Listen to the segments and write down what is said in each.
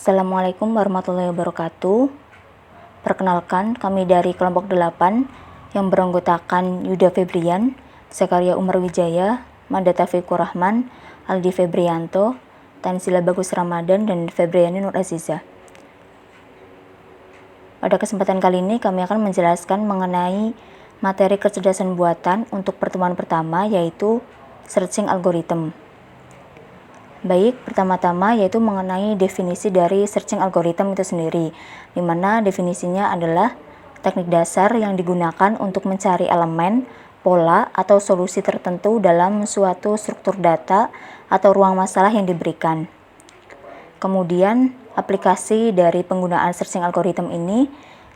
Assalamualaikum warahmatullahi wabarakatuh. Perkenalkan, kami dari kelompok 8 yang beranggotakan Yuda Febrian, Zakaria Umar Wijaya, Mada Taufikur Rahman, Aldi Febrianto, Tansila Bagus Ramadan, dan Febriani Nur Aziza. Pada kesempatan kali ini kami akan menjelaskan mengenai materi kecerdasan buatan untuk pertemuan pertama, yaitu searching algorithm. Baik, pertama-tama yaitu mengenai definisi dari searching algorithm itu sendiri, di mana definisinya adalah teknik dasar yang digunakan untuk mencari elemen, pola, atau solusi tertentu dalam suatu struktur data atau ruang masalah yang diberikan. Kemudian, aplikasi dari penggunaan searching algorithm ini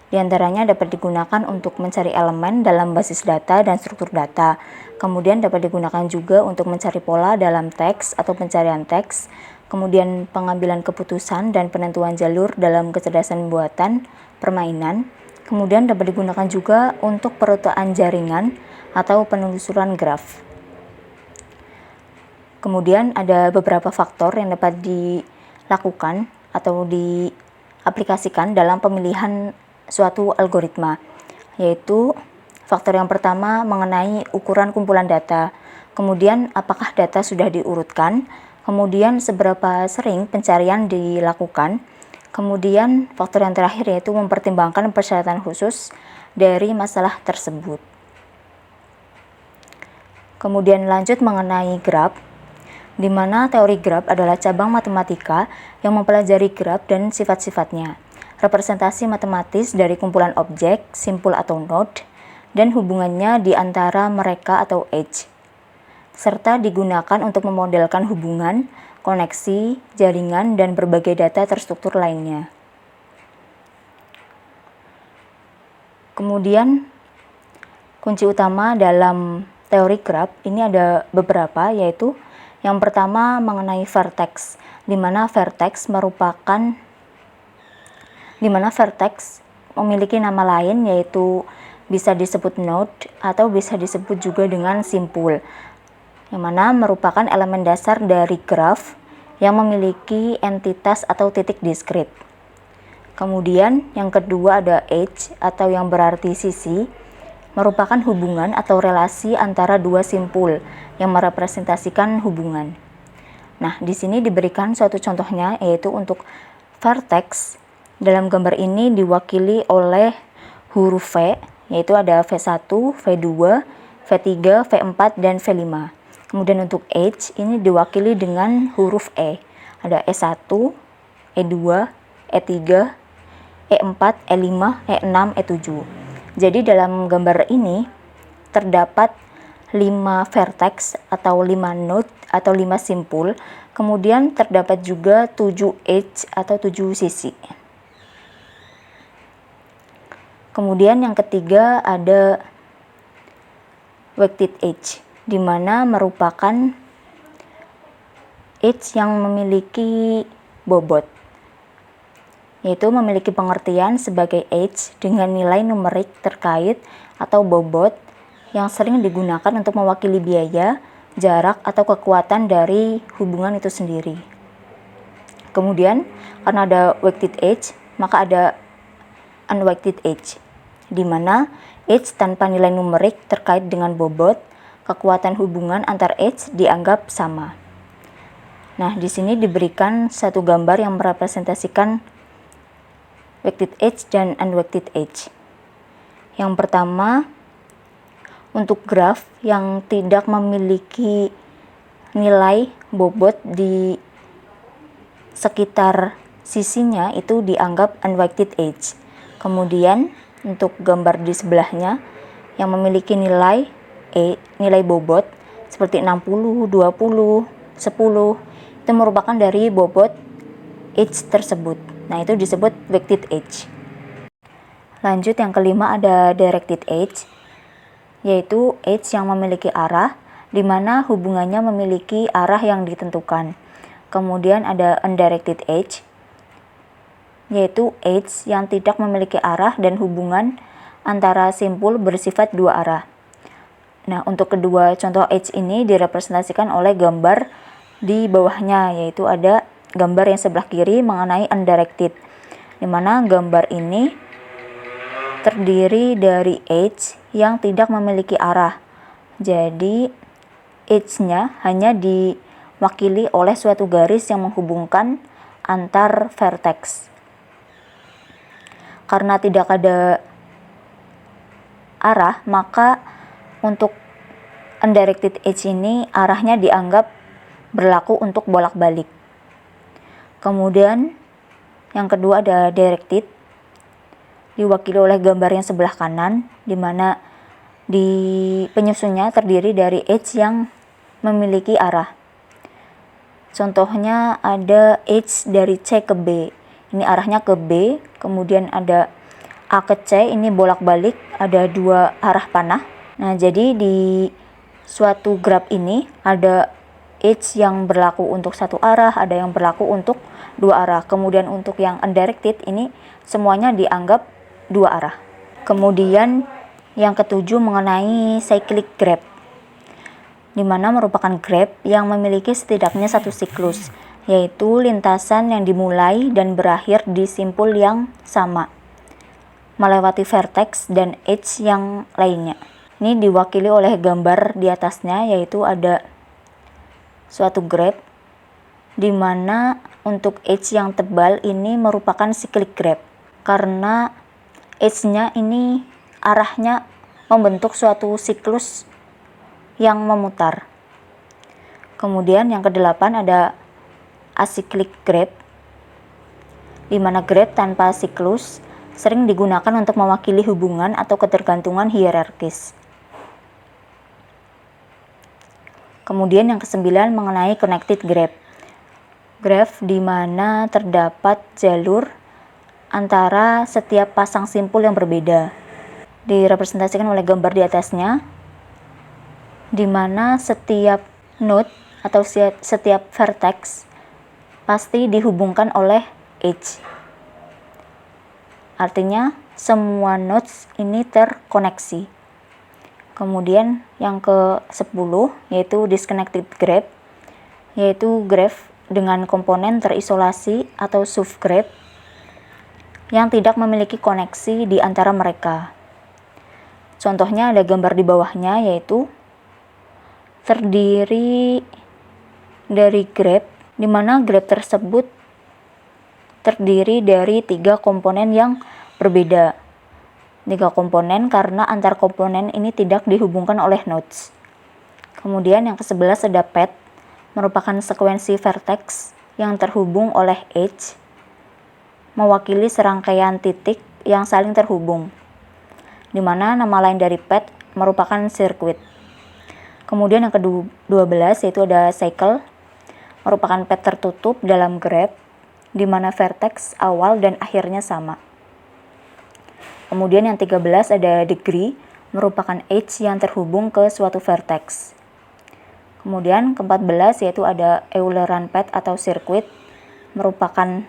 diantaranya dapat digunakan untuk mencari elemen dalam basis data dan struktur data. Kemudian dapat digunakan juga untuk mencari pola dalam teks atau pencarian teks. Kemudian pengambilan keputusan dan penentuan jalur dalam kecerdasan buatan permainan. Kemudian dapat digunakan juga untuk perutaan jaringan atau penelusuran graf. Kemudian ada beberapa faktor yang dapat dilakukan atau diaplikasikan dalam pemilihan suatu algoritma, yaitu faktor yang pertama mengenai ukuran kumpulan data, kemudian apakah data sudah diurutkan, kemudian seberapa sering pencarian dilakukan, kemudian faktor yang terakhir yaitu mempertimbangkan persyaratan khusus dari masalah tersebut. Kemudian lanjut mengenai graf, di mana teori graf adalah cabang matematika yang mempelajari graf dan sifat-sifatnya, representasi matematis dari kumpulan objek, simpul atau node, dan hubungannya di antara mereka atau edge, serta digunakan untuk memodelkan hubungan, koneksi, jaringan, dan berbagai data terstruktur lainnya. Kemudian, kunci utama dalam teori graf ini ada beberapa, yaitu yang pertama mengenai vertex, di mana vertex memiliki nama lain, yaitu bisa disebut node atau bisa disebut juga dengan simpul, yang mana merupakan elemen dasar dari graf yang memiliki entitas atau titik diskrit. Kemudian yang kedua ada edge atau yang berarti sisi, merupakan hubungan atau relasi antara dua simpul yang merepresentasikan hubungan. Nah, di sini diberikan suatu contohnya, yaitu untuk vertex. Dalam gambar ini diwakili oleh huruf V, yaitu ada V1, V2, V3, V4, dan V5. Kemudian untuk edge ini diwakili dengan huruf E. Ada E1, E2, E3, E4, E5, E6, E7. Jadi dalam gambar ini terdapat 5 vertex atau 5 node atau 5 simpul, kemudian terdapat juga 7 edge atau 7 sisi. Kemudian yang ketiga ada weighted edge, di mana merupakan edge yang memiliki bobot, yaitu memiliki pengertian sebagai edge dengan nilai numerik terkait atau bobot yang sering digunakan untuk mewakili biaya, jarak, atau kekuatan dari hubungan itu sendiri. Kemudian, karena ada weighted edge, maka ada unweighted edge, di mana edge tanpa nilai numerik terkait dengan bobot, kekuatan hubungan antar edge dianggap sama. Nah, di sini diberikan satu gambar yang merepresentasikan weighted edge dan unweighted edge. Yang pertama, untuk graf yang tidak memiliki nilai bobot di sekitar sisinya itu dianggap unweighted edge. Kemudian untuk gambar di sebelahnya yang memiliki nilai bobot seperti 60, 20, 10, itu merupakan dari bobot edge tersebut. Nah, itu disebut weighted edge. Lanjut yang kelima ada directed edge, yaitu edge yang memiliki arah, di mana hubungannya memiliki arah yang ditentukan. Kemudian ada undirected edge, yaitu edge yang tidak memiliki arah dan hubungan antara simpul bersifat dua arah. Nah, untuk kedua contoh edge ini direpresentasikan oleh gambar di bawahnya, yaitu ada gambar yang sebelah kiri mengenai undirected, di mana gambar ini terdiri dari edge yang tidak memiliki arah. Jadi edge-nya hanya diwakili oleh suatu garis yang menghubungkan antar vertex. Karena tidak ada arah, maka untuk undirected edge ini arahnya dianggap berlaku untuk bolak-balik. Kemudian yang kedua ada directed, diwakili oleh gambar yang sebelah kanan, di mana di penyusunnya terdiri dari edge yang memiliki arah. Contohnya ada edge dari C ke B, ini arahnya ke B, kemudian ada A ke C, ini bolak-balik, ada dua arah panah. Nah, jadi di suatu graf ini ada edge yang berlaku untuk satu arah, ada yang berlaku untuk dua arah. Kemudian untuk yang undirected ini semuanya dianggap dua arah. Kemudian yang ketujuh mengenai cyclic graph, di mana merupakan graph yang memiliki setidaknya satu siklus, yaitu lintasan yang dimulai dan berakhir di simpul yang sama, melewati vertex dan edge yang lainnya. Ini diwakili oleh gambar di atasnya, yaitu ada suatu graph, di mana untuk edge yang tebal ini merupakan cyclic graph, karena edge-nya ini arahnya membentuk suatu siklus yang memutar. Kemudian yang kedelapan ada acyclic graph, di mana graph tanpa siklus sering digunakan untuk mewakili hubungan atau ketergantungan hierarkis. Kemudian yang kesembilan mengenai connected graph, graph di mana terdapat jalur antara setiap pasang simpul yang berbeda, direpresentasikan oleh gambar di atasnya, di mana setiap node atau setiap vertex pasti dihubungkan oleh edge. Artinya semua nodes ini terkoneksi. Kemudian yang ke-10 yaitu disconnected graph, yaitu graph dengan komponen terisolasi atau subgraph yang tidak memiliki koneksi di antara mereka. Contohnya ada gambar di bawahnya, yaitu terdiri dari graph, di mana graph tersebut terdiri dari 3 komponen yang berbeda. 3 komponen karena antar komponen ini tidak dihubungkan oleh nodes. Kemudian yang ke-11 ada path, merupakan sekuensi vertex yang terhubung oleh edge, mewakili serangkaian titik yang saling terhubung, di mana nama lain dari path merupakan sirkuit. Kemudian yang ke-12 yaitu ada cycle, merupakan path tertutup dalam graph, di mana vertex awal dan akhirnya sama. Kemudian yang 13 ada degree, merupakan edge yang terhubung ke suatu vertex. Kemudian ke-14 yaitu ada Eulerian path atau sirkuit, merupakan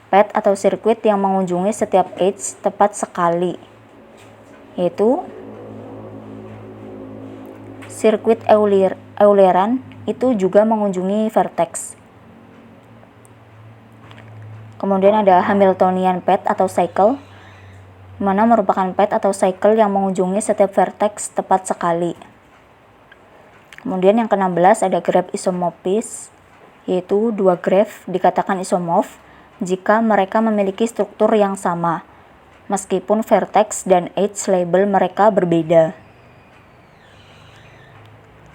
path atau sirkuit yang mengunjungi setiap edge tepat sekali, yaitu sirkuit Eulerian itu juga mengunjungi vertex. Kemudian ada Hamiltonian path atau cycle, mana merupakan path atau cycle yang mengunjungi setiap vertex tepat sekali. Kemudian yang ke-16 ada graph isomorphis, yaitu dua graph dikatakan isomorph jika mereka memiliki struktur yang sama, meskipun vertex dan edge label mereka berbeda.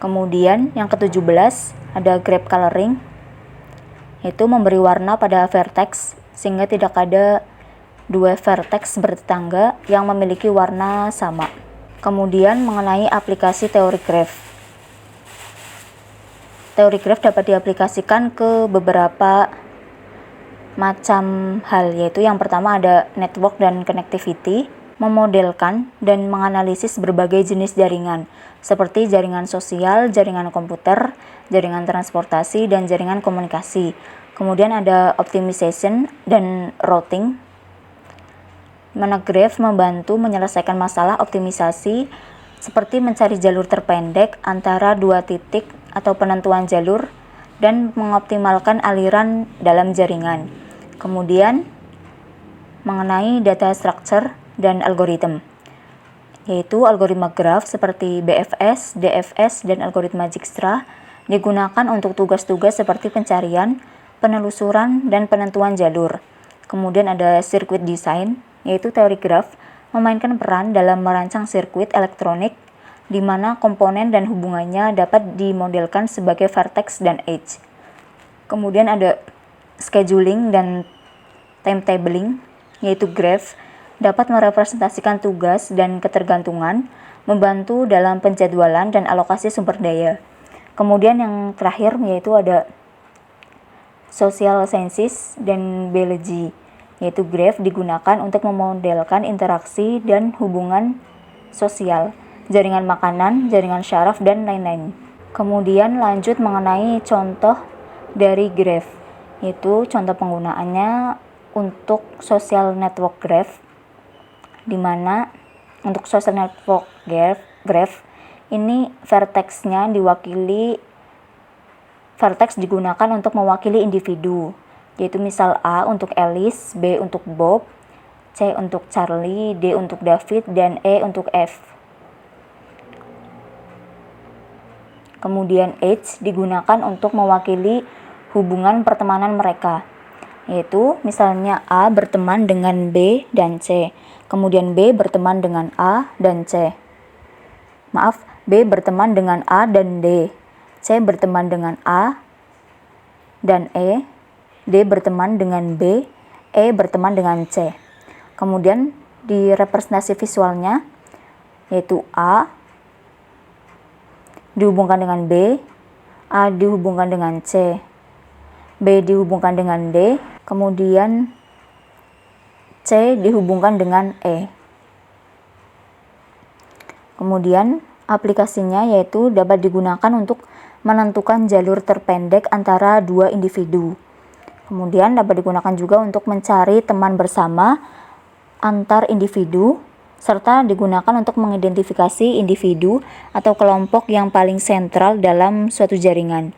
Kemudian yang ke-17 ada graph coloring, yaitu memberi warna pada vertex sehingga tidak ada dua vertex bertetangga yang memiliki warna sama. Kemudian mengenai aplikasi teori graph. Teori graph dapat diaplikasikan ke beberapa macam hal, yaitu yang pertama ada network dan connectivity, memodelkan dan menganalisis berbagai jenis jaringan, seperti jaringan sosial, jaringan komputer, jaringan transportasi, dan jaringan komunikasi. Kemudian ada optimization dan routing, mana graph membantu menyelesaikan masalah optimisasi, seperti mencari jalur terpendek antara dua titik atau penentuan jalur dan mengoptimalkan aliran dalam jaringan. Kemudian mengenai data structure dan algoritma, yaitu algoritma graf seperti BFS, DFS, dan algoritma Dijkstra digunakan untuk tugas-tugas seperti pencarian, penelusuran, dan penentuan jalur. Kemudian ada circuit design, yaitu teori graf memainkan peran dalam merancang sirkuit elektronik di mana komponen dan hubungannya dapat dimodelkan sebagai vertex dan edge. Kemudian ada scheduling dan timetabling, yaitu graph dapat merepresentasikan tugas dan ketergantungan, membantu dalam penjadwalan dan alokasi sumber daya. Kemudian yang terakhir yaitu ada social sciences dan biology, yaitu graph digunakan untuk memodelkan interaksi dan hubungan sosial, jaringan makanan, jaringan syaraf, dan lain-lain. Kemudian lanjut mengenai contoh dari graph, yaitu contoh penggunaannya untuk social network graph, di mana untuk social network graph ini vertex-nya diwakili, vertex digunakan untuk mewakili individu, yaitu misal A untuk Alice, B untuk Bob, C untuk Charlie, D untuk David, dan E untuk F. Kemudian H digunakan untuk mewakili hubungan pertemanan mereka, yaitu misalnya A berteman dengan B dan C, kemudian B berteman dengan A dan C. B berteman dengan A dan D, C berteman dengan A dan E, D berteman dengan B, E berteman dengan C. Kemudian di representasi visualnya, yaitu A dihubungkan dengan B, A dihubungkan dengan C, B dihubungkan dengan D, kemudian C dihubungkan dengan E. Kemudian aplikasinya yaitu dapat digunakan untuk menentukan jalur terpendek antara dua individu. Kemudian dapat digunakan juga untuk mencari teman bersama antar individu, serta digunakan untuk mengidentifikasi individu atau kelompok yang paling sentral dalam suatu jaringan.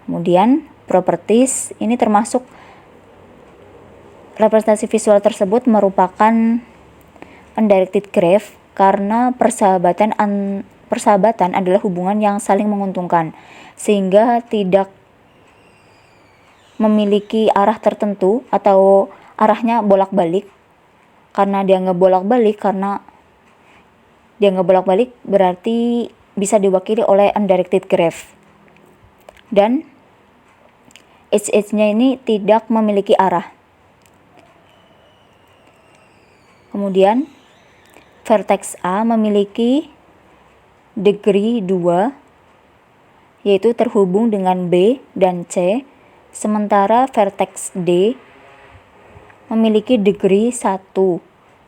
Kemudian properties ini termasuk representasi visual tersebut merupakan undirected graph karena persahabatan adalah hubungan yang saling menguntungkan, sehingga tidak memiliki arah tertentu atau arahnya bolak-balik. Karena dia nggak bolak-balik berarti bisa diwakili oleh undirected graph. Dan edge-nya ini tidak memiliki arah. Kemudian vertex A memiliki degree 2, yaitu terhubung dengan B dan C, sementara vertex D memiliki degree 1,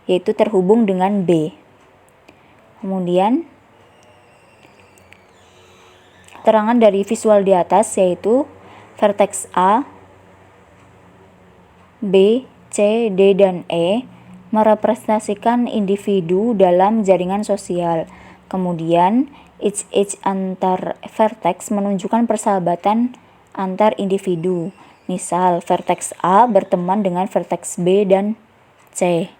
yaitu terhubung dengan B. Kemudian keterangan dari visual di atas yaitu vertex A, B, C, D, dan E merepresentasikan individu dalam jaringan sosial. Kemudian edge antar vertex menunjukkan persahabatan antar individu. Misal vertex A berteman dengan vertex B dan C.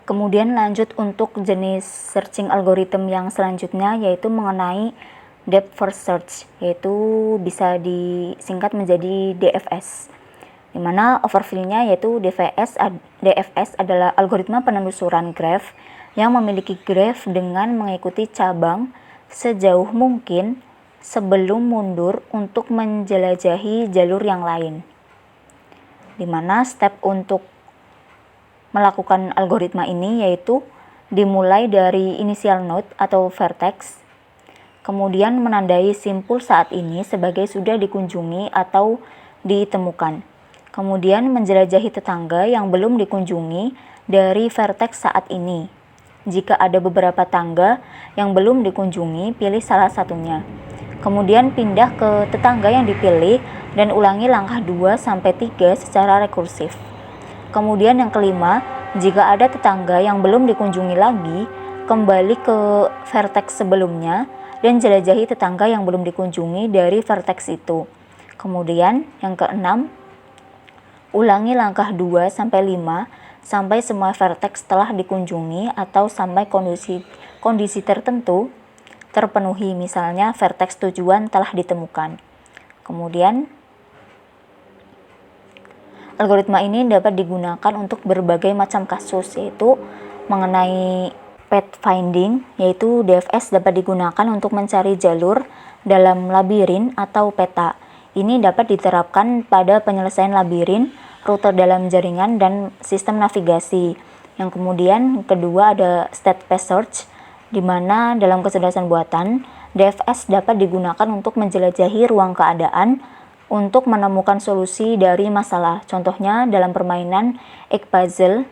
Kemudian lanjut untuk jenis searching algorithm yang selanjutnya, yaitu mengenai depth first search, yaitu bisa disingkat menjadi DFS, di mana overview-nya yaitu DFS adalah algoritma penelusuran graph yang memiliki graph dengan mengikuti cabang sejauh mungkin sebelum mundur untuk menjelajahi jalur yang lain, di mana step untuk melakukan algoritma ini yaitu dimulai dari initial node atau vertex, kemudian menandai simpul saat ini sebagai sudah dikunjungi atau ditemukan, kemudian menjelajahi tetangga yang belum dikunjungi dari vertex saat ini. Jika ada beberapa tangga yang belum dikunjungi, pilih salah satunya. Kemudian pindah ke tetangga yang dipilih dan ulangi langkah 2-3 secara rekursif. Kemudian yang kelima, jika ada tetangga yang belum dikunjungi lagi, kembali ke vertex sebelumnya dan jelajahi tetangga yang belum dikunjungi dari vertex itu. Kemudian yang keenam, ulangi langkah 2-5 sampai semua vertex telah dikunjungi atau sampai kondisi tertentu terpenuhi, misalnya vertex tujuan telah ditemukan. Kemudian algoritma ini dapat digunakan untuk berbagai macam kasus, yaitu mengenai pathfinding, yaitu DFS dapat digunakan untuk mencari jalur dalam labirin atau peta. Ini dapat diterapkan pada penyelesaian labirin, rute dalam jaringan, dan sistem navigasi. Yang kemudian kedua ada state-based search, di mana dalam kecerdasan buatan, DFS dapat digunakan untuk menjelajahi ruang keadaan untuk menemukan solusi dari masalah. Contohnya dalam permainan egg puzzle,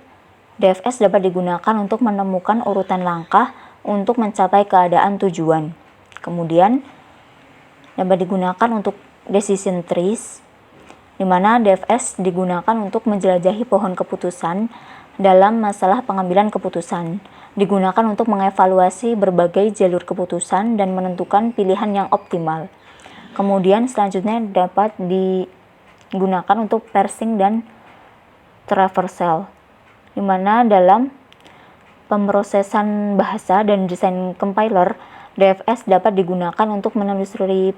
DFS dapat digunakan untuk menemukan urutan langkah untuk mencapai keadaan tujuan. Kemudian dapat digunakan untuk decision trees, di mana DFS digunakan untuk menjelajahi pohon keputusan dalam masalah pengambilan keputusan. Digunakan untuk mengevaluasi berbagai jalur keputusan dan menentukan pilihan yang optimal. Kemudian selanjutnya dapat digunakan untuk parsing dan traversal, di mana dalam pemrosesan bahasa dan desain compiler, DFS dapat digunakan untuk menelusuri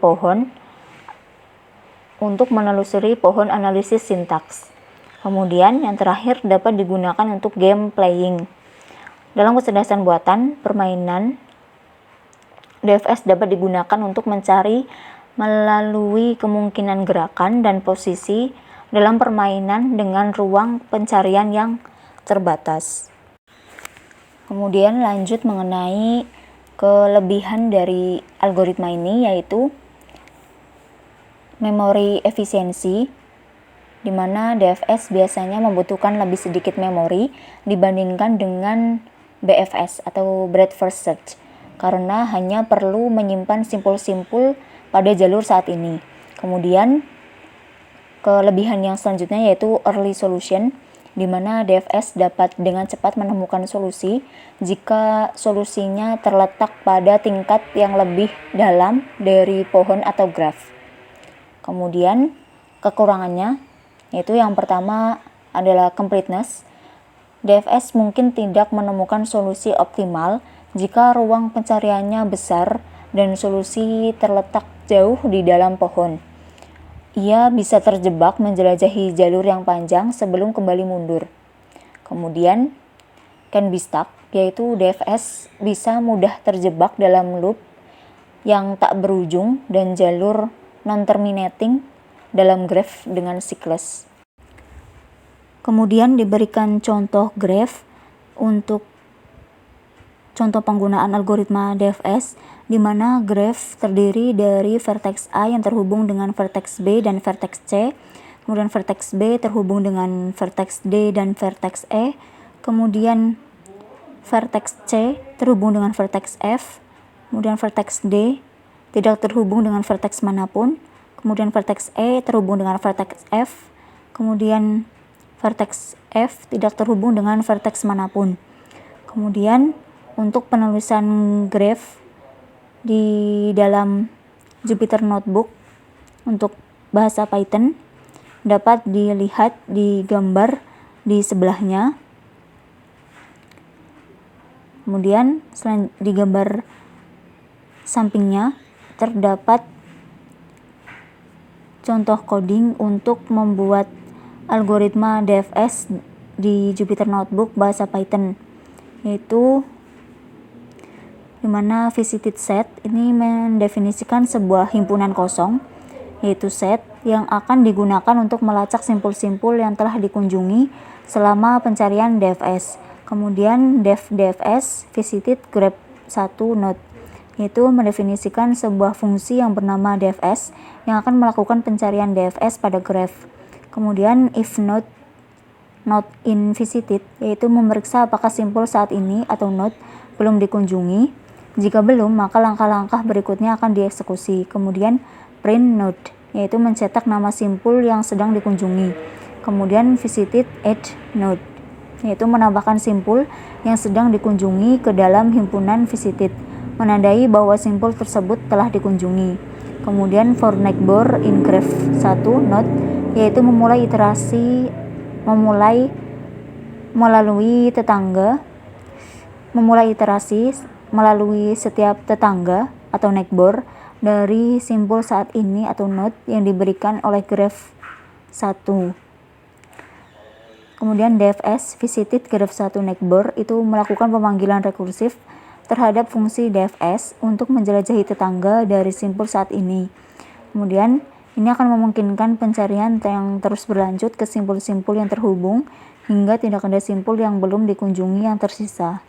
pohon analisis sintaks. Kemudian yang terakhir dapat digunakan untuk game playing. Dalam kecerdasan buatan permainan, DFS dapat digunakan untuk mencari melalui kemungkinan gerakan dan posisi dalam permainan dengan ruang pencarian yang terbatas. Kemudian lanjut mengenai kelebihan dari algoritma ini, yaitu memori efisiensi, di mana DFS biasanya membutuhkan lebih sedikit memori dibandingkan dengan BFS atau breadth first search, karena hanya perlu menyimpan simpul-simpul pada jalur saat ini. Kemudian kelebihan yang selanjutnya yaitu early solution, di mana DFS dapat dengan cepat menemukan solusi jika solusinya terletak pada tingkat yang lebih dalam dari pohon atau graf. Kemudian kekurangannya yaitu yang pertama adalah completeness. DFS mungkin tidak menemukan solusi optimal jika ruang pencariannya besar dan solusi terletak jauh di dalam pohon. Ia bisa terjebak menjelajahi jalur yang panjang sebelum kembali mundur. Kemudian can be stuck, yaitu DFS bisa mudah terjebak dalam loop yang tak berujung dan jalur non-terminating dalam graph dengan siklus. Kemudian diberikan contoh graph untuk contoh penggunaan algoritma DFS, di mana graph terdiri dari vertex A yang terhubung dengan vertex B dan vertex C, kemudian vertex B terhubung dengan vertex D dan vertex E, kemudian vertex C terhubung dengan vertex F, kemudian vertex D tidak terhubung dengan vertex manapun, kemudian vertex E terhubung dengan vertex F, kemudian vertex F tidak terhubung dengan vertex manapun. Kemudian untuk penulisan graph di dalam Jupyter Notebook untuk bahasa Python dapat dilihat di gambar di sebelahnya. Kemudian di gambar sampingnya terdapat contoh coding untuk membuat algoritma DFS di Jupyter Notebook bahasa Python, yaitu dimana visited set ini mendefinisikan sebuah himpunan kosong, yaitu set yang akan digunakan untuk melacak simpul-simpul yang telah dikunjungi selama pencarian DFS. Kemudian DFS visited graph 1 node, yaitu mendefinisikan sebuah fungsi yang bernama DFS yang akan melakukan pencarian DFS pada graph. Kemudian if node not in visited, yaitu memeriksa apakah simpul saat ini atau node belum dikunjungi. Jika belum, maka langkah-langkah berikutnya akan dieksekusi. Kemudian print node, yaitu mencetak nama simpul yang sedang dikunjungi. Kemudian visited add node, yaitu menambahkan simpul yang sedang dikunjungi ke dalam himpunan visited, menandai bahwa simpul tersebut telah dikunjungi. Kemudian for neighbor in graph 1 satu node, yaitu memulai iterasi melalui setiap tetangga atau neighbor dari simpul saat ini atau node yang diberikan oleh graph 1. Kemudian DFS visited graph 1 neighbor itu melakukan pemanggilan rekursif terhadap fungsi DFS untuk menjelajahi tetangga dari simpul saat ini. Kemudian ini akan memungkinkan pencarian yang terus berlanjut ke simpul-simpul yang terhubung hingga tidak ada simpul yang belum dikunjungi yang tersisa.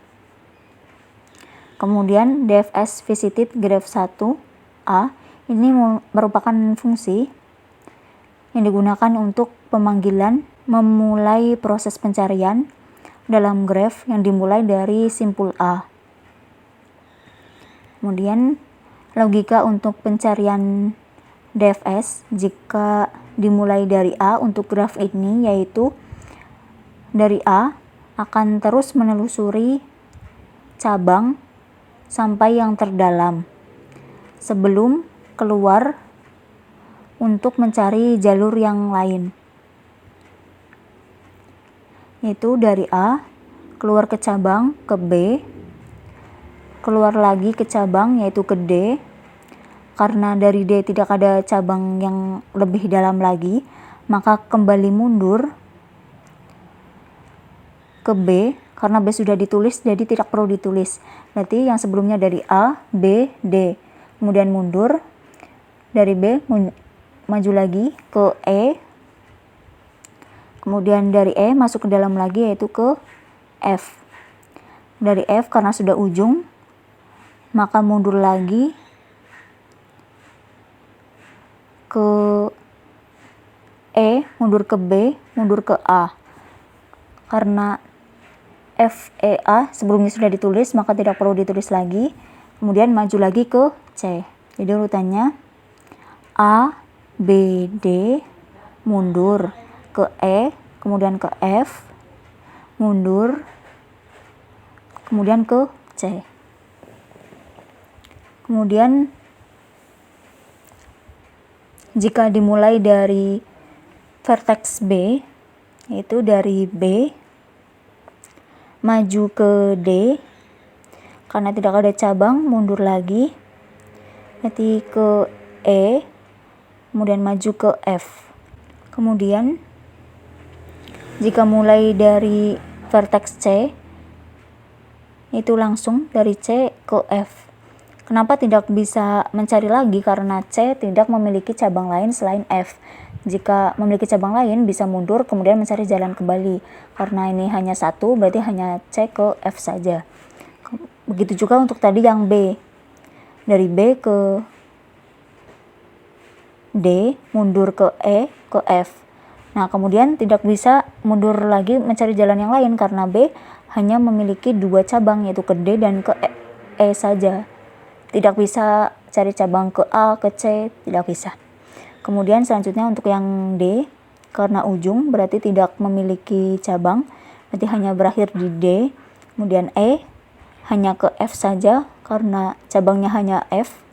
Kemudian DFS visited graph 1A ini merupakan fungsi yang digunakan untuk pemanggilan memulai proses pencarian dalam graph yang dimulai dari simpul A. Kemudian logika untuk pencarian DFS jika dimulai dari A untuk graph ini yaitu dari A akan terus menelusuri cabang sampai yang terdalam sebelum keluar untuk mencari jalur yang lain, yaitu dari A keluar ke cabang ke B, keluar lagi ke cabang yaitu ke D. Karena dari D tidak ada cabang yang lebih dalam lagi, maka kembali mundur ke B. Karena B sudah ditulis, jadi tidak perlu ditulis. Berarti yang sebelumnya dari A, B, D. Kemudian mundur dari B, maju lagi ke E. Kemudian dari E masuk ke dalam lagi yaitu ke F. Dari F karena sudah ujung, maka mundur lagi ke E, mundur ke B, mundur ke A. Karena F, E, A sebelumnya sudah ditulis, maka tidak perlu ditulis lagi. Kemudian maju lagi ke C. Jadi urutannya A, B, D, mundur ke E, kemudian ke F, mundur, kemudian ke C. Kemudian jika dimulai dari vertex B, yaitu dari B maju ke D, karena tidak ada cabang mundur lagi, nanti ke E, kemudian maju ke F. Kemudian jika mulai dari vertex C, itu langsung dari C ke F. Kenapa tidak bisa mencari lagi? Karena C tidak memiliki cabang lain selain F. Jika memiliki cabang lain bisa mundur kemudian mencari jalan kembali. Karena ini hanya satu, berarti hanya C ke F saja. Begitu juga untuk tadi yang B. Dari B ke D, mundur ke E, ke F. Nah, kemudian tidak bisa mundur lagi mencari jalan yang lain karena B hanya memiliki dua cabang yaitu ke D dan ke E saja. Tidak bisa cari cabang ke A, ke C, tidak bisa. Kemudian selanjutnya untuk yang D, karena ujung berarti tidak memiliki cabang, berarti hanya berakhir di D. Kemudian E, hanya ke F saja karena cabangnya hanya F.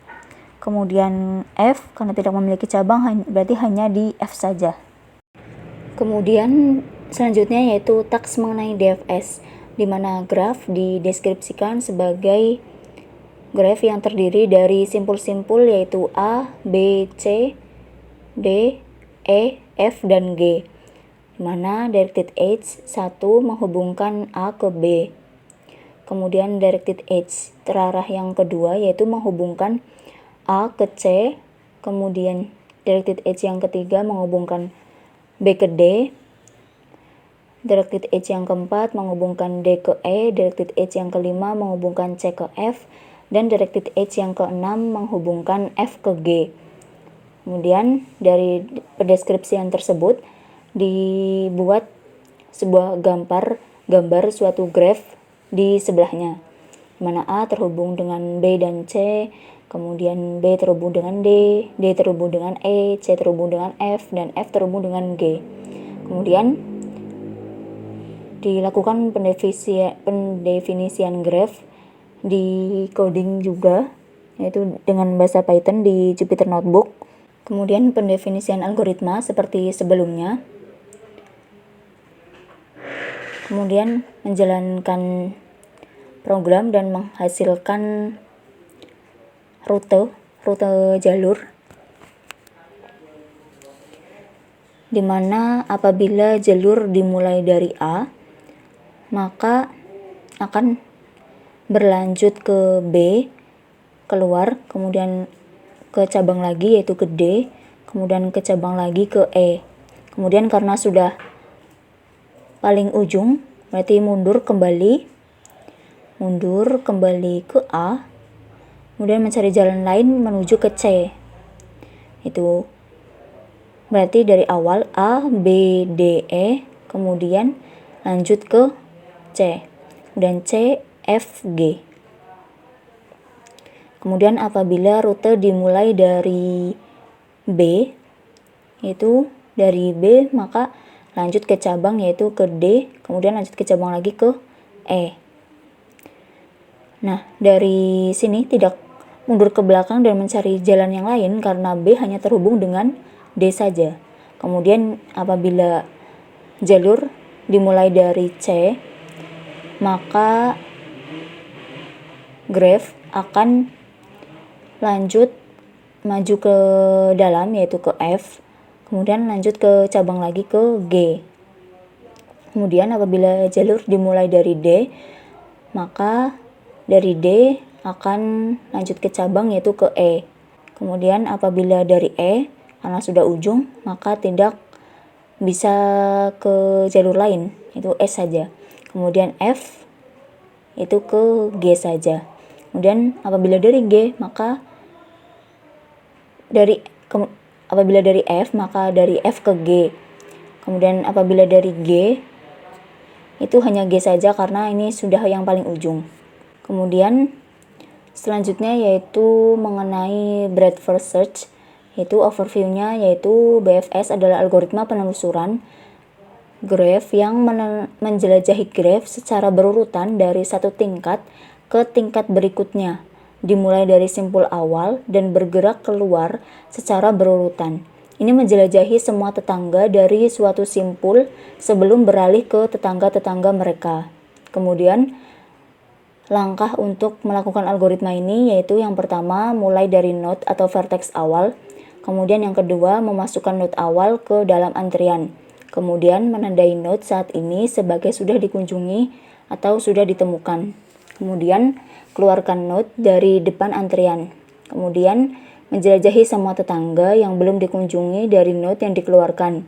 Kemudian F, karena tidak memiliki cabang, berarti hanya di F saja. Kemudian selanjutnya yaitu teks mengenai DFS, di mana graf dideskripsikan sebagai graf yang terdiri dari simpul-simpul yaitu A, B, C, D, E, F, dan G, di mana directed edge 1 menghubungkan A ke B. Kemudian directed edge terarah yang kedua yaitu menghubungkan A ke C. Kemudian directed edge yang ketiga menghubungkan B ke D. Directed edge yang keempat menghubungkan D ke E. Directed edge yang kelima menghubungkan C ke F. Dan directed edge yang keenam menghubungkan F ke G. Kemudian dari pendeskripsian tersebut dibuat sebuah gambar suatu graf di sebelahnya, di mana A terhubung dengan B dan C, kemudian B terhubung dengan D, D terhubung dengan E, C terhubung dengan F, dan F terhubung dengan G. Kemudian dilakukan pendefinisian graf di coding juga, yaitu dengan bahasa Python di Jupyter Notebook. Kemudian pendefinisian algoritma seperti sebelumnya. Kemudian menjalankan program dan menghasilkan rute jalur, di mana apabila jalur dimulai dari A, maka akan berlanjut ke B, keluar, kemudian ke cabang lagi yaitu ke D, kemudian ke cabang lagi ke E. Kemudian karena sudah paling ujung, berarti mundur kembali ke A, kemudian mencari jalan lain menuju ke C. Itu berarti dari awal A, B, D, E, kemudian lanjut ke C, kemudian C, F, G. Kemudian apabila rute dimulai dari B, yaitu dari B, maka lanjut ke cabang yaitu ke D, kemudian lanjut ke cabang lagi ke E. Nah, dari sini tidak mundur ke belakang dan mencari jalan yang lain karena B hanya terhubung dengan D saja. Kemudian apabila jalur dimulai dari C, maka graph akan lanjut maju ke dalam yaitu ke F, kemudian lanjut ke cabang lagi ke G. Kemudian apabila jalur dimulai dari D, maka dari D akan lanjut ke cabang yaitu ke E. Kemudian apabila dari E, karena sudah ujung, maka tidak bisa ke jalur lain, itu S saja. Kemudian F itu ke G saja. Kemudian apabila dari G, maka apabila dari F, maka dari F ke G. Kemudian apabila dari G, itu hanya G saja karena ini sudah yang paling ujung. Kemudian selanjutnya yaitu mengenai breadth first search, yaitu overview-nya yaitu BFS adalah algoritma penelusuran graph yang menjelajahi graph secara berurutan dari satu tingkat ke tingkat berikutnya, dimulai dari simpul awal dan bergerak keluar secara berurutan. Ini menjelajahi semua tetangga dari suatu simpul sebelum beralih ke tetangga-tetangga mereka. Kemudian langkah untuk melakukan algoritma ini yaitu yang pertama mulai dari node atau vertex awal, kemudian yang kedua memasukkan node awal ke dalam antrian, kemudian menandai node saat ini sebagai sudah dikunjungi atau sudah ditemukan, kemudian keluarkan node dari depan antrian, kemudian menjelajahi semua tetangga yang belum dikunjungi dari node yang dikeluarkan.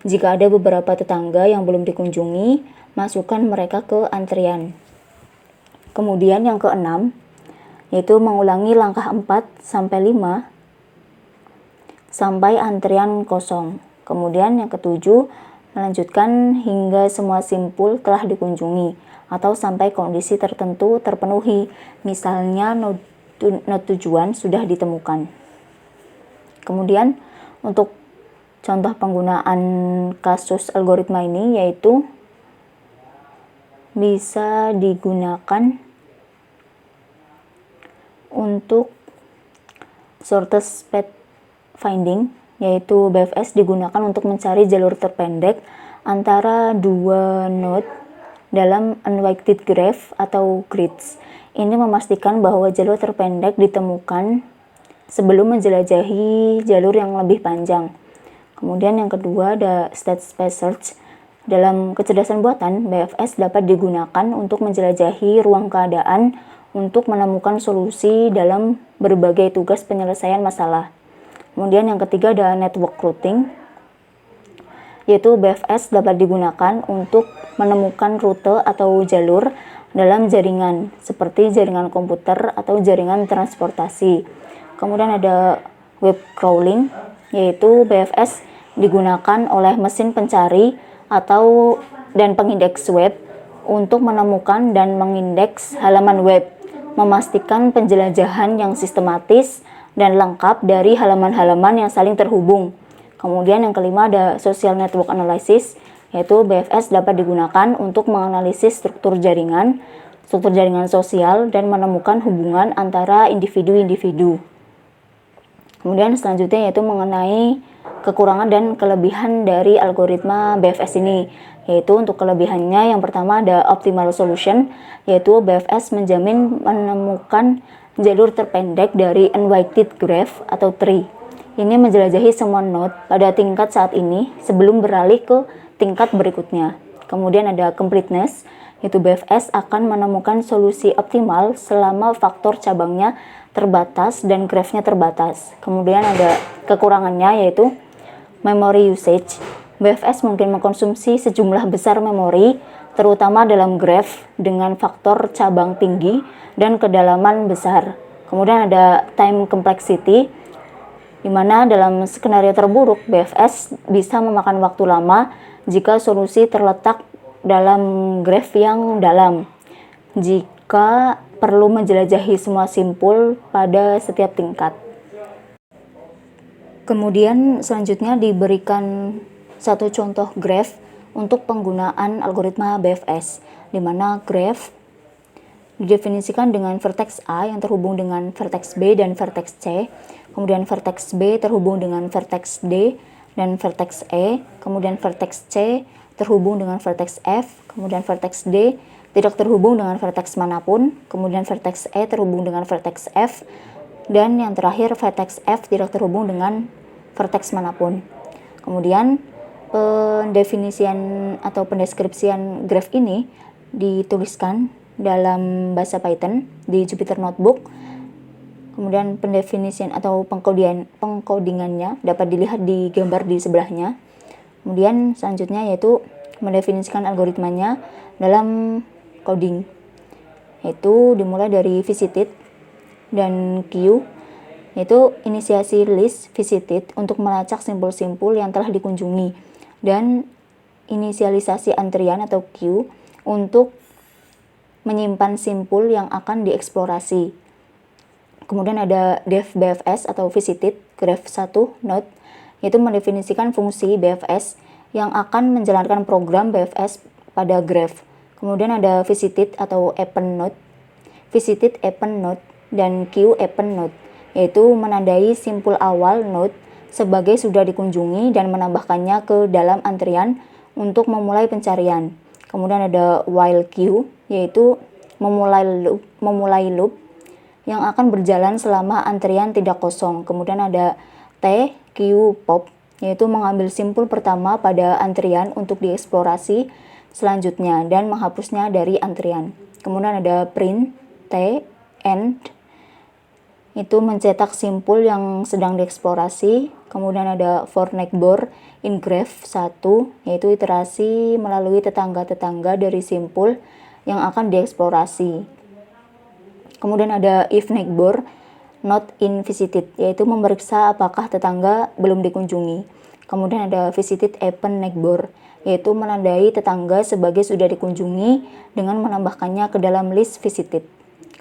Jika ada beberapa tetangga yang belum dikunjungi, masukkan mereka ke antrian. Kemudian yang keenam, yaitu mengulangi langkah 4-5 sampai antrian kosong. Kemudian yang ketujuh, melanjutkan hingga semua simpul telah dikunjungi atau sampai kondisi tertentu terpenuhi, misalnya node tujuan sudah ditemukan. Kemudian untuk contoh penggunaan kasus algoritma ini yaitu bisa digunakan untuk shortest path finding, yaitu BFS digunakan untuk mencari jalur terpendek antara dua node dalam unweighted graph atau grids. Ini memastikan bahwa jalur terpendek ditemukan sebelum menjelajahi jalur yang lebih panjang. Kemudian yang kedua ada state space search. Dalam kecerdasan buatan, BFS dapat digunakan untuk menjelajahi ruang keadaan untuk menemukan solusi dalam berbagai tugas penyelesaian masalah. Kemudian yang ketiga ada network routing, yaitu BFS dapat digunakan untuk menemukan rute atau jalur dalam jaringan, seperti jaringan komputer atau jaringan transportasi. Kemudian ada web crawling, yaitu BFS digunakan oleh mesin pencari dan pengindeks web untuk menemukan dan mengindeks halaman web, memastikan penjelajahan yang sistematis dan lengkap dari halaman-halaman yang saling terhubung. Kemudian yang kelima ada social network analysis, yaitu BFS dapat digunakan untuk menganalisis struktur jaringan sosial dan menemukan hubungan antara individu-individu. Kemudian selanjutnya yaitu mengenai kekurangan dan kelebihan dari algoritma BFS ini. Yaitu untuk kelebihannya yang pertama ada optimal solution, yaitu BFS menjamin menemukan jalur terpendek dari unweighted graph atau tree. Ini menjelajahi semua node pada tingkat saat ini sebelum beralih ke tingkat berikutnya. Kemudian ada completeness, yaitu BFS akan menemukan solusi optimal selama faktor cabangnya terbatas dan grafnya terbatas. Kemudian ada kekurangannya yaitu memory usage. BFS mungkin mengkonsumsi sejumlah besar memori, terutama dalam graf dengan faktor cabang tinggi dan kedalaman besar. Kemudian ada time complexity, di mana dalam skenario terburuk BFS bisa memakan waktu lama jika solusi terletak dalam graf yang dalam. Jika perlu menjelajahi semua simpul pada setiap tingkat. Kemudian selanjutnya diberikan satu contoh graf untuk penggunaan algoritma BFS, di mana graf didefinisikan dengan vertex A yang terhubung dengan vertex B dan vertex C, kemudian vertex B terhubung dengan vertex D dan vertex E, kemudian vertex C terhubung dengan vertex F, kemudian vertex D tidak terhubung dengan vertex manapun, kemudian vertex E terhubung dengan vertex F, dan yang terakhir vertex F tidak terhubung dengan vertex manapun. Kemudian pendefinisian atau pendeskripsian graf ini dituliskan dalam bahasa Python di Jupyter Notebook. Kemudian pendefinisian atau pengkodingannya dapat dilihat di gambar di sebelahnya. Kemudian selanjutnya yaitu mendefinisikan algoritmanya dalam coding, yaitu dimulai dari visited dan queue, yaitu inisiasi list visited untuk melacak simpul-simpul yang telah dikunjungi, dan inisialisasi antrian atau queue untuk menyimpan simpul yang akan dieksplorasi. Kemudian ada def BFS atau visited graph 1 node, yaitu mendefinisikan fungsi BFS yang akan menjalankan program BFS pada graph. Kemudian ada visited atau append node, visited append node, dan queue append node, yaitu menandai simpul awal node sebagai sudah dikunjungi dan menambahkannya ke dalam antrian untuk memulai pencarian. Kemudian ada while queue, yaitu memulai loop yang akan berjalan selama antrian tidak kosong. Kemudian ada T queue pop, yaitu mengambil simpul pertama pada antrian untuk dieksplorasi selanjutnya dan menghapusnya dari antrian. Kemudian ada print T end, itu mencetak simpul yang sedang dieksplorasi. Kemudian ada for neighbor in graph 1, yaitu iterasi melalui tetangga-tetangga dari simpul yang akan dieksplorasi. Kemudian ada if neighbor not in visited, yaitu memeriksa apakah tetangga belum dikunjungi. Kemudian ada visited append neighbor, yaitu menandai tetangga sebagai sudah dikunjungi dengan menambahkannya ke dalam list visited.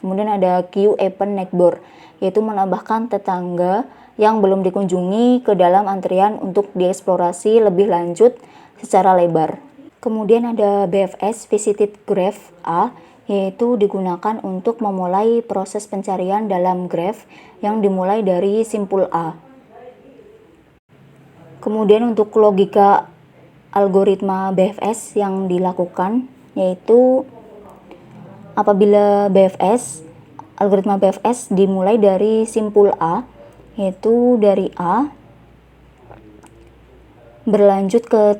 Kemudian ada queue append neighbor, yaitu menambahkan tetangga yang belum dikunjungi ke dalam antrian untuk dieksplorasi lebih lanjut secara lebar. Kemudian ada BFS visited graph A, yaitu digunakan untuk memulai proses pencarian dalam graph yang dimulai dari simpul A. Kemudian untuk logika algoritma BFS yang dilakukan, yaitu apabila algoritma BFS dimulai dari simpul A, yaitu dari A berlanjut ke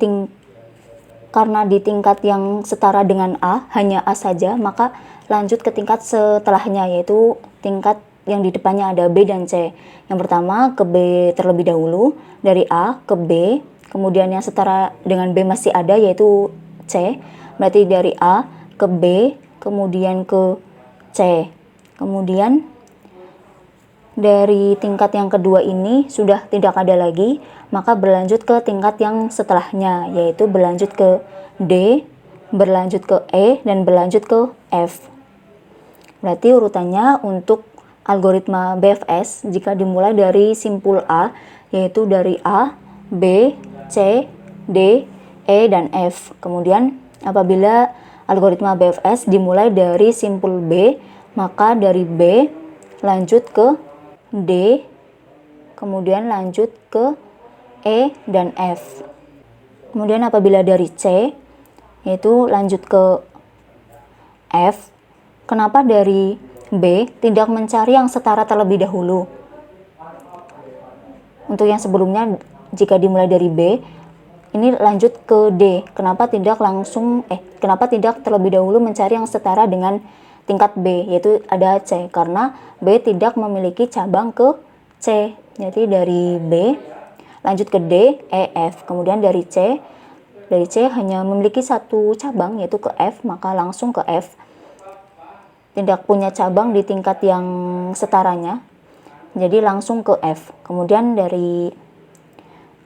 karena di tingkat yang setara dengan A, hanya A saja, maka lanjut ke tingkat setelahnya, yaitu tingkat yang di depannya ada B dan C. Yang pertama ke B terlebih dahulu, dari A ke B, kemudian yang setara dengan B masih ada, yaitu C, berarti dari A ke B, kemudian ke C. Kemudian dari tingkat yang kedua ini sudah tidak ada lagi, maka berlanjut ke tingkat yang setelahnya, yaitu berlanjut ke D, berlanjut ke E, dan berlanjut ke F. Berarti urutannya untuk algoritma BFS jika dimulai dari simpul A, yaitu dari A, B, C, D, E, dan F. Kemudian apabila algoritma BFS dimulai dari simpul B, maka dari B lanjut ke D, kemudian lanjut ke E dan F. Kemudian apabila dari C, yaitu lanjut ke F, kenapa dari B tidak mencari yang setara terlebih dahulu? Untuk yang sebelumnya, jika dimulai dari B, ini lanjut ke D. Kenapa tidak terlebih dahulu mencari yang setara dengan tingkat B, yaitu ada C, karena B tidak memiliki cabang ke C. Jadi dari B lanjut ke D, E, F. Kemudian dari C hanya memiliki satu cabang, yaitu ke F, maka langsung ke F. Tidak punya cabang di tingkat yang setaranya, jadi langsung ke F. Kemudian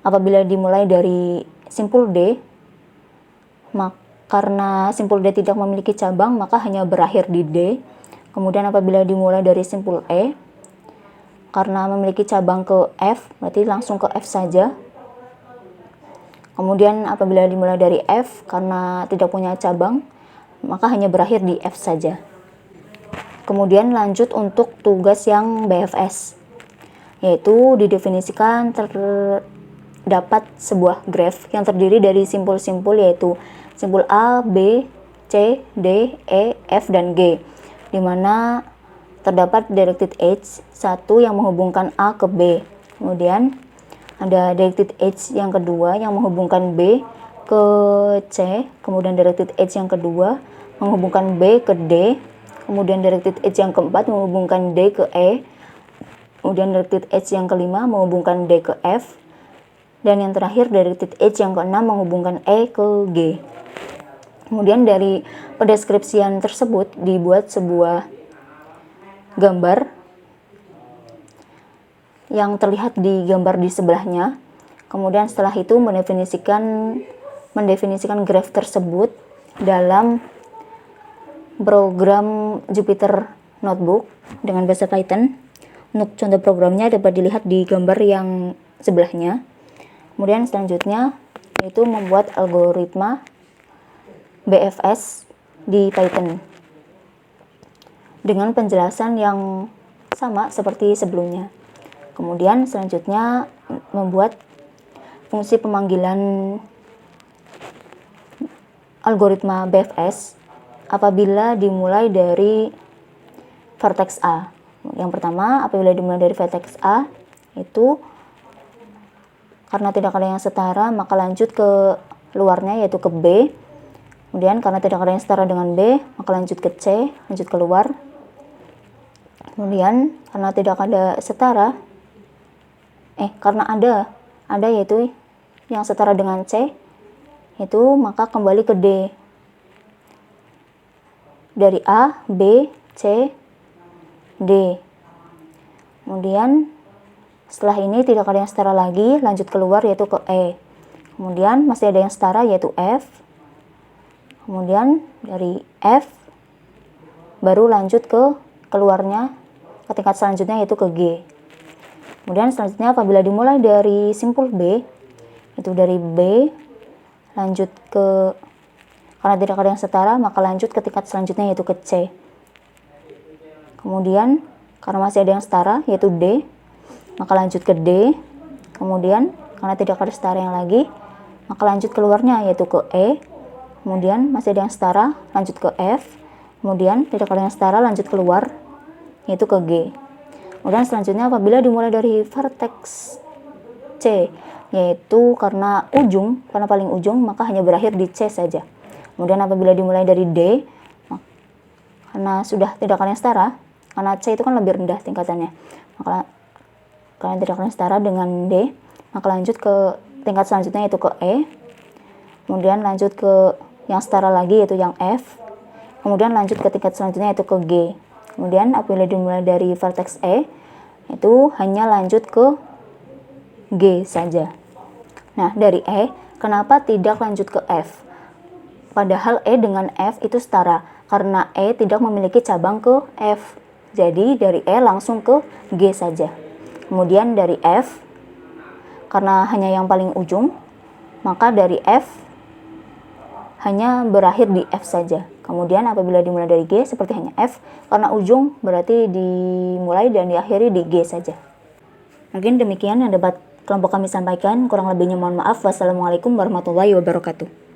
apabila dimulai dari simpul D, karena simpul D tidak memiliki cabang, maka hanya berakhir di D. Kemudian apabila dimulai dari simpul E, karena memiliki cabang ke F, berarti langsung ke F saja. Kemudian apabila dimulai dari F, karena tidak punya cabang, maka hanya berakhir di F saja. Kemudian lanjut untuk tugas yang BFS, yaitu didefinisikan terdapat sebuah graf yang terdiri dari simpul-simpul, yaitu simpul A, B, C, D, E, F, dan G, di mana terdapat directed edge 1 yang menghubungkan A ke B. Kemudian ada directed edge yang kedua yang menghubungkan B ke C, kemudian directed edge yang kedua menghubungkan B ke D, kemudian directed edge yang keempat menghubungkan D ke E, kemudian directed edge yang kelima menghubungkan D ke F, dan yang terakhir directed edge yang keenam menghubungkan E ke G. Kemudian dari pendeskripsian tersebut dibuat sebuah gambar yang terlihat di gambar di sebelahnya. Kemudian setelah itu mendefinisikan graf tersebut dalam program Jupyter Notebook dengan bahasa Python. Untuk contoh programnya dapat dilihat di gambar yang sebelahnya. Kemudian selanjutnya yaitu membuat algoritma BFS di Python dengan penjelasan yang sama seperti sebelumnya. Kemudian selanjutnya membuat fungsi pemanggilan algoritma BFS apabila dimulai dari vertex A. Yang pertama, apabila dimulai dari vertex A, itu karena tidak ada yang setara, maka lanjut ke luarnya, yaitu ke B. Kemudian karena tidak ada yang setara dengan B, maka lanjut ke C, lanjut keluar. Kemudian karena tidak ada setara, karena ada yaitu yang setara dengan C, itu maka kembali ke D. Dari A, B, C, D. Kemudian setelah ini tidak ada yang setara lagi, lanjut keluar yaitu ke E. Kemudian masih ada yang setara yaitu F. Kemudian dari F baru lanjut ke keluarnya ke tingkat selanjutnya yaitu ke G. Kemudian selanjutnya apabila dimulai dari simpul B, itu dari B lanjut ke, karena tidak ada yang setara, maka lanjut ke tingkat selanjutnya yaitu ke C. Kemudian karena masih ada yang setara yaitu D, maka lanjut ke D. Kemudian karena tidak ada setara yang lagi, maka lanjut keluarnya yaitu ke E. Kemudian masih ada yang setara, lanjut ke F. Kemudian tidak ada yang setara, lanjut keluar yaitu ke G. Kemudian selanjutnya apabila dimulai dari vertex C, yaitu karena paling ujung, maka hanya berakhir di C saja. Kemudian apabila dimulai dari D, karena sudah tidak ada yang setara, karena C itu kan lebih rendah tingkatannya, maka karena tidak ada yang setara dengan D, maka lanjut ke tingkat selanjutnya yaitu ke E. Kemudian lanjut ke yang setara lagi yaitu yang F. Kemudian lanjut ke tingkat selanjutnya yaitu ke G. Kemudian apabila dimulai dari vertex E, itu hanya lanjut ke G saja. Nah, dari E, kenapa tidak lanjut ke F? Padahal E dengan F itu setara, karena E tidak memiliki cabang ke F. Jadi dari E langsung ke G saja. Kemudian dari F, karena hanya yang paling ujung, maka dari F hanya berakhir di F saja. Kemudian apabila dimulai dari G, seperti hanya F, karena ujung berarti dimulai dan diakhiri di G saja. Mungkin demikian yang dapat kelompok kami sampaikan. Kurang lebihnya mohon maaf. Wassalamualaikum warahmatullahi wabarakatuh.